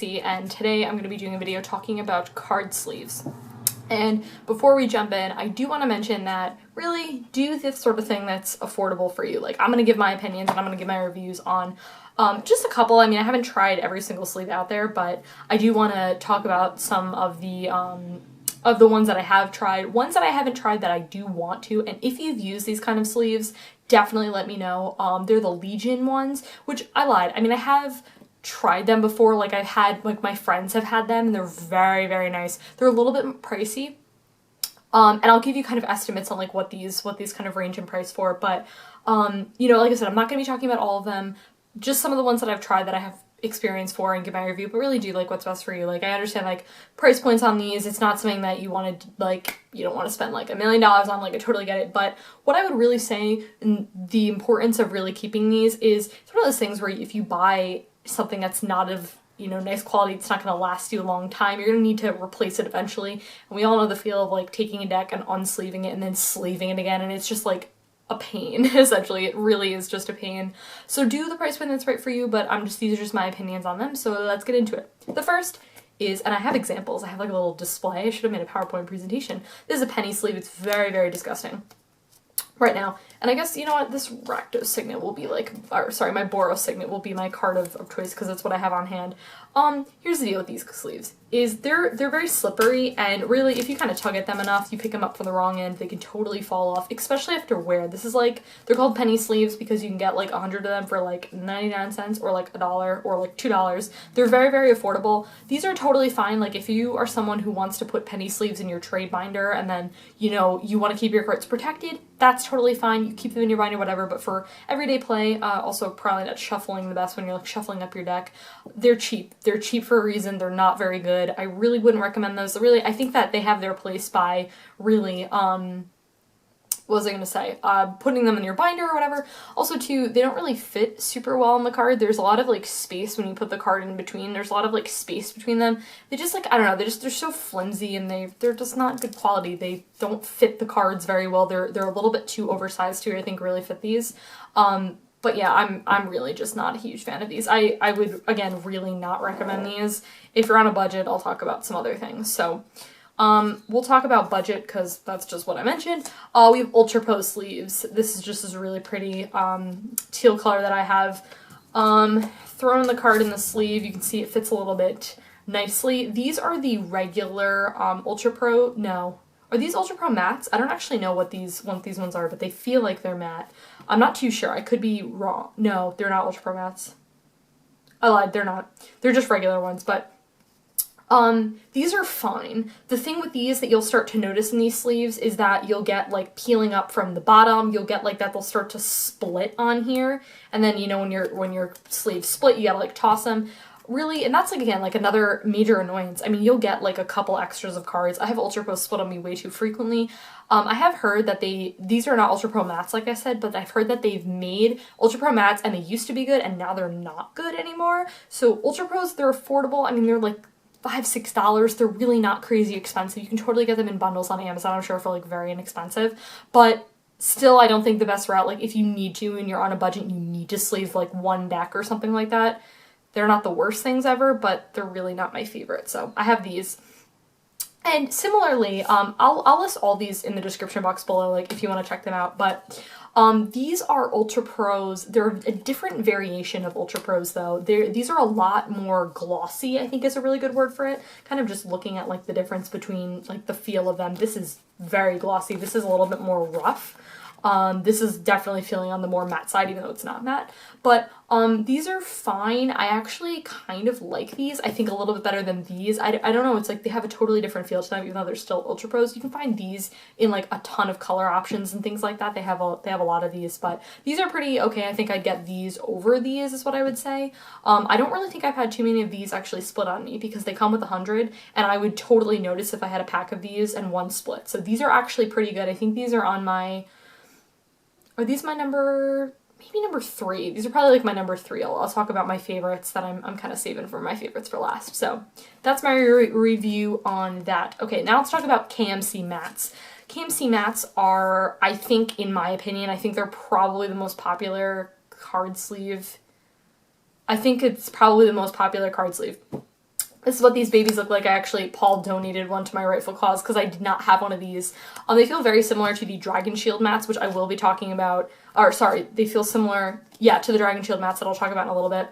Lacey, and today I'm going to be doing a video talking about card sleeves. And before we jump in, I do want to mention that really do this sort of thing that's affordable for you. Like, I'm going to give my opinions and I'm going to give my reviews on just a couple. I mean, I haven't tried every single sleeve out there, but I do want to talk about some of the ones that I have tried. Ones that I haven't tried that I do want to, and if you've used these kind of sleeves, definitely let me know. They're the Legion ones, which I lied. I mean, I have tried them before. Like, I've had, like, my friends have had them, and they're very, very nice. They're a little bit pricey. And I'll give you kind of estimates on like what these kind of range in price for, but you know, like I said, I'm not going to be talking about all of them, just some of the ones that I've tried that I have experience for and give my review, but really do like what's best for you. Like, I understand like price points on these, it's not something that you want to, like, you don't want to spend like $1 million on. Like, I totally get it, but what I would really say, and the importance of really keeping these, is it's one of those things where if you buy something that's not of, you know, nice quality, it's not going to last you a long time. You're going to need to replace it eventually. And we all know the feel of like taking a deck and unsleeving it and then sleeving it again, and it's just like a pain. Essentially, it really is just a pain. So do the price point that's right for you, but these are just my opinions on them, so let's get into it. The first is, and I have examples, I have like a little display, I should have made a PowerPoint presentation. This is a penny sleeve. It's very, very disgusting right now. And I guess, you know what, this Rakdos Signet will be like, or sorry, my Boros Signet will be my card of choice because that's what I have on hand. Here's the deal with these sleeves, is they're very slippery, and really if you kind of tug at them enough, you pick them up from the wrong end, they can totally fall off, especially after wear. This is like, they're called penny sleeves because you can get like 100 of them for like 99 cents or like $1 or like $2. They're very, very affordable. These are totally fine. Like, if you are someone who wants to put penny sleeves in your trade binder and then, you know, you want to keep your cards protected, that's totally fine. You keep them in your binder, whatever, but for everyday play, also probably not shuffling the best when you're like shuffling up your deck, they're cheap. They're cheap for a reason. They're not very good. I really wouldn't recommend those. Really, I think that they have their place by really, what was I going to say? Putting them in your binder or whatever. Also, too, they don't really fit super well on the card. There's a lot of, like, space when you put the card in between. There's a lot of, like, space between them. They just, like, I don't know, they're so flimsy, and they're just not good quality. They don't fit the cards very well. They're a little bit too oversized to, I think, really fit these. But yeah, I'm really just not a huge fan of these. I would, again, really not recommend these. If you're on a budget, I'll talk about some other things. So, we'll talk about budget because that's just what I mentioned. We have Ultra Pro sleeves. This is just this really pretty teal color that I have. Throwing the card in the sleeve, you can see it fits a little bit nicely. These are the regular Ultra Pro. No. Are these Ultra Pro mattes? I don't actually know what these ones are, but they feel like they're matte. I'm not too sure. I could be wrong. No, they're not Ultra Pro mattes. I lied. They're not. They're just regular ones, but these are fine. The thing with these that you'll start to notice in these sleeves is that you'll get like peeling up from the bottom. You'll get like that they'll start to split on here, and then, you know, when your sleeves split, you gotta like toss them. Really, and that's like, again, like another major annoyance. I mean, you'll get like a couple extras of cards. I have Ultra Pro split on me way too frequently. I have heard that these are not Ultra Pro mattes, like I said, but I've heard that they've made Ultra Pro mattes and they used to be good and now they're not good anymore. So Ultra Pros, they're affordable. I mean, they're like $5, $6. They're really not crazy expensive. You can totally get them in bundles on Amazon, I'm sure, for like very inexpensive, but still, I don't think the best route, like if you need to and you're on a budget and you need to sleeve like one deck or something like that, they're not the worst things ever, but they're really not my favorite. So I have these. And similarly, I'll list all these in the description box below, like if you want to check them out. But these are Ultra Pros. They're a different variation of Ultra Pros, though. These are a lot more glossy, I think is a really good word for it. Kind of just looking at like the difference between like the feel of them. This is very glossy. This is a little bit more rough. This is definitely feeling on the more matte side, even though it's not matte. But these are fine. I actually kind of like these. I think a little bit better than these. I don't know. It's like they have a totally different feel to them, even though they're still Ultra Pros. You can find these in like a ton of color options and things like that. They have a lot of these, but these are pretty okay. I think I'd get these over these is what I would say. I don't really think I've had too many of these actually split on me because they come with 100, and I would totally notice if I had a pack of these and one split. So these are actually pretty good. I think these are on my... Are these my number... maybe number 3. These are probably like my number 3. I'll talk about my favorites that I'm kind of saving for my favorites for last. So that's my review on that. Okay, now let's talk about KMC mats. KMC mats are, I think, in my opinion, I think they're probably the most popular card sleeve. I think it's probably the most popular card sleeve. This is what these babies look like. Paul donated one to my rightful cause because I did not have one of these. They feel very similar to the Dragon Shield mats, which I will be talking about, or sorry, they feel similar, yeah, to the Dragon Shield mats that I'll talk about in a little bit.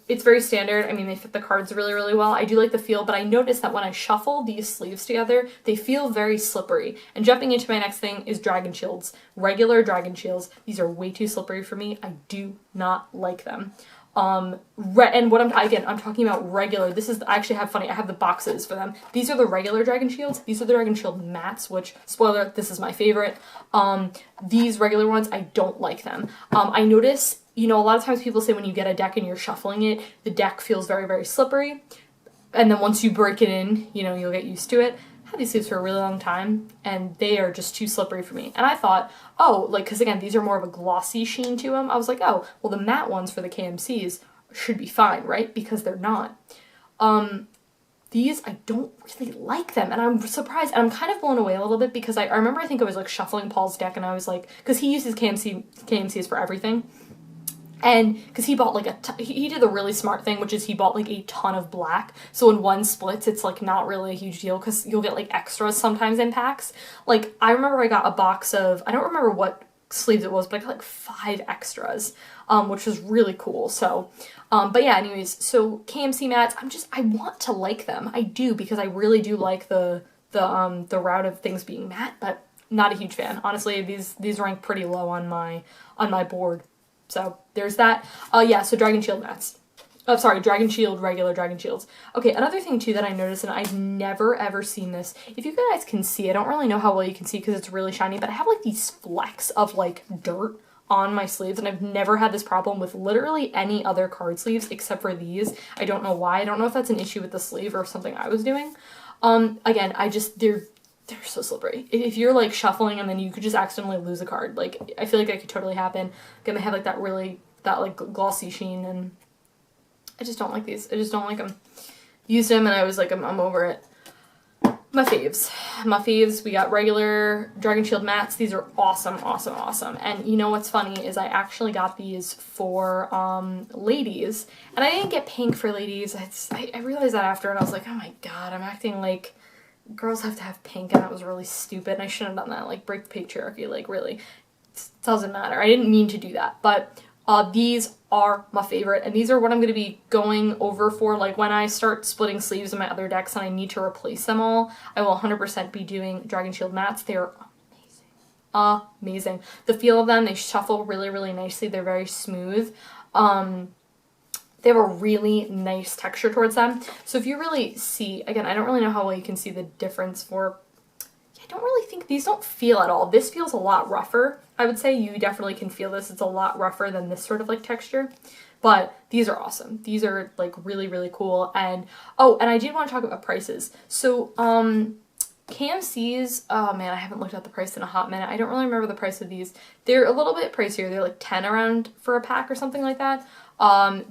It's very standard. I mean, they fit the cards really, really well. I do like the feel, but I noticed that when I shuffle these sleeves together, they feel very slippery. And jumping into my next thing is Dragon Shields. Regular Dragon Shields. These are way too slippery for me. I do not like them. And what I'm talking about regular. I actually have I have the boxes for them. These are the regular Dragon Shields. These are the Dragon Shield mats, which, spoiler, this is my favorite. These regular ones, I don't like them. I notice, a lot of times people say when you get a deck and you're shuffling it, the deck feels very, very slippery. And then once you break it in, you'll get used to it. I had these sleeves for a really long time, and they are just too slippery for me. And I thought, because again, these are more of a glossy sheen to them. I was like, oh, well, the matte ones for the KMCs should be fine, right? Because they're not. These, I don't really like them, and I'm surprised, and I'm kind of blown away a little bit because I remember, I think I was like shuffling Paul's deck, and I was like, because he uses KMCs for everything. And because he bought he did the really smart thing, which is he bought like a ton of black. So when one splits, it's like not really a huge deal because you'll get like extras sometimes in packs. Like I remember I got a box of, I don't remember what sleeves it was, but I got like 5 extras, which was really cool. So, but yeah, anyways, so KMC mats, I want to like them. I do, because I really do like the route of things being matte, but not a huge fan. Honestly, these rank pretty low on my board. So there's that. Yeah, so Dragon Shield mats. Oh, sorry, Dragon Shield, regular Dragon Shields. Okay, another thing too that I noticed, and I've never ever seen this. If you guys can see, I don't really know how well you can see because it's really shiny, but I have like these flecks of like dirt on my sleeves, and I've never had this problem with literally any other card sleeves except for these. I don't know why. I don't know if that's an issue with the sleeve or something I was doing. Again, they're so slippery. If you're like shuffling and then you could just accidentally lose a card, like I feel like that could totally happen. Again, they have like that like glossy sheen, and I just don't like these. I just don't like them. Used them and I was like, I'm over it. My faves. We got regular Dragon Shield mats. These are awesome, awesome, awesome. And you know what's funny is I actually got these for ladies, and I didn't get pink for ladies. I realized that after, and I was like, oh my god, I'm acting like girls have to have pink, and that was really stupid, and I shouldn't have done that. Like, break the patriarchy, like, really. It doesn't matter. I didn't mean to do that, but these are my favorite, and these are what I'm going to be going over for, like, when I start splitting sleeves in my other decks and I need to replace them all. I will 100% be doing Dragon Shield mats. They are amazing. Amazing. The feel of them, they shuffle really, really nicely. They're very smooth. They have a really nice texture towards them. So if you really see, again, I don't really know how well you can see the difference for, I don't really think, these don't feel at all. This feels a lot rougher. I would say you definitely can feel this. It's a lot rougher than this sort of like texture. But these are awesome. These are like really, really cool. And, oh, and I did want to talk about prices. So, KMC's, oh man, I haven't looked at the price in a hot minute. I don't really remember the price of these. They're a little bit pricier. They're like 10 around for a pack or something like that.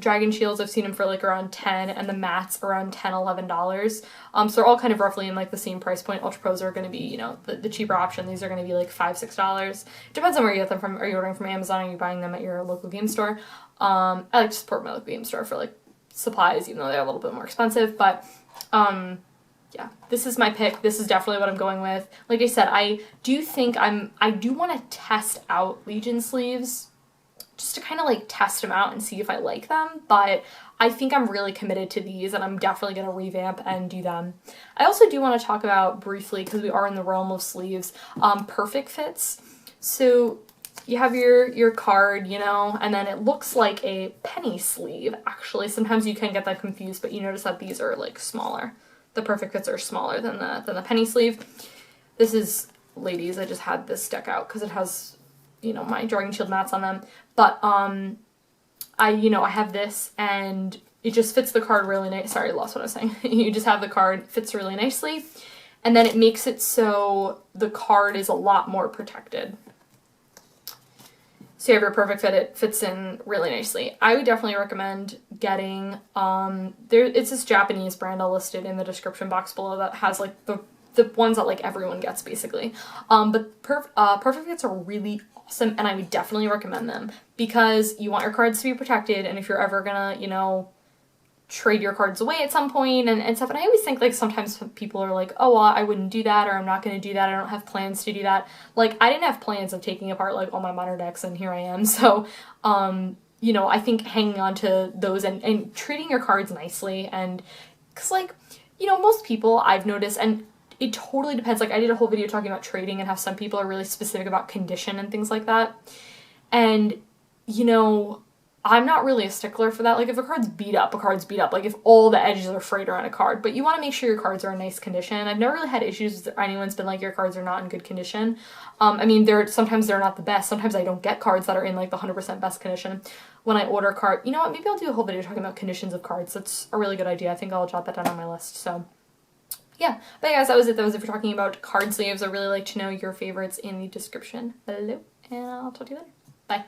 Dragon Shields, I've seen them for like around 10, and the mats around $10, $11. So they're all kind of roughly in like the same price point. Ultra Pros are going to be, the cheaper option. These are going to be like $5, $6. Depends on where you get them from. Are you ordering from Amazon? Are you buying them at your local game store? I like to support my local game store for like supplies, even though they're a little bit more expensive, but, yeah, this is my pick. This is definitely what I'm going with. Like I said, I do want to test out Legion sleeves just to kind of like test them out and see if I like them, but I think I'm really committed to these, and I'm definitely going to revamp and do them. I also do want to talk about briefly, because we are in the realm of sleeves, perfect fits. So you have your card, and then it looks like a penny sleeve. Actually, sometimes you can get that confused, but you notice that these are like smaller. The perfect fits are smaller than the penny sleeve. This is, ladies, I just had this deck out because it has, my Dragon Shield mats on them. But, I have this, and it just fits the card really nice. Sorry, I lost what I was saying. You just have the card, fits really nicely, and then it makes it so the card is a lot more protected. So you have your perfect fit, it fits in really nicely. I would definitely recommend getting, it's this Japanese brand I'll list it in the description box below that has like the ones that like everyone gets basically. But perfect fits are really awesome, and I would definitely recommend them because you want your cards to be protected, and if you're ever gonna, trade your cards away at some point and stuff. And I always think like sometimes people are like, oh, well, I wouldn't do that, or I'm not going to do that. I don't have plans to do that. Like I didn't have plans of taking apart like all my modern decks, and here I am. So, you know, I think hanging on to those and treating your cards nicely, and because like, you know, most people I've noticed, and it totally depends. Like I did a whole video talking about trading and how some people are really specific about condition and things like that. And, you know, I'm not really a stickler for that. Like if a card's beat up, a card's beat up. Like if all the edges are frayed around a card, but you want to make sure your cards are in nice condition. I've never really had issues with anyone's been like, your cards are not in good condition. I mean, sometimes they're not the best. Sometimes I don't get cards that are in like the 100% best condition when I order a card. You know what? Maybe I'll do a whole video talking about conditions of cards. That's a really good idea. I think I'll jot that down on my list. So yeah, but yeah, guys, that was it. That was it for talking about card sleeves. I'd really like to know your favorites in the description below, and I'll talk to you later. Bye.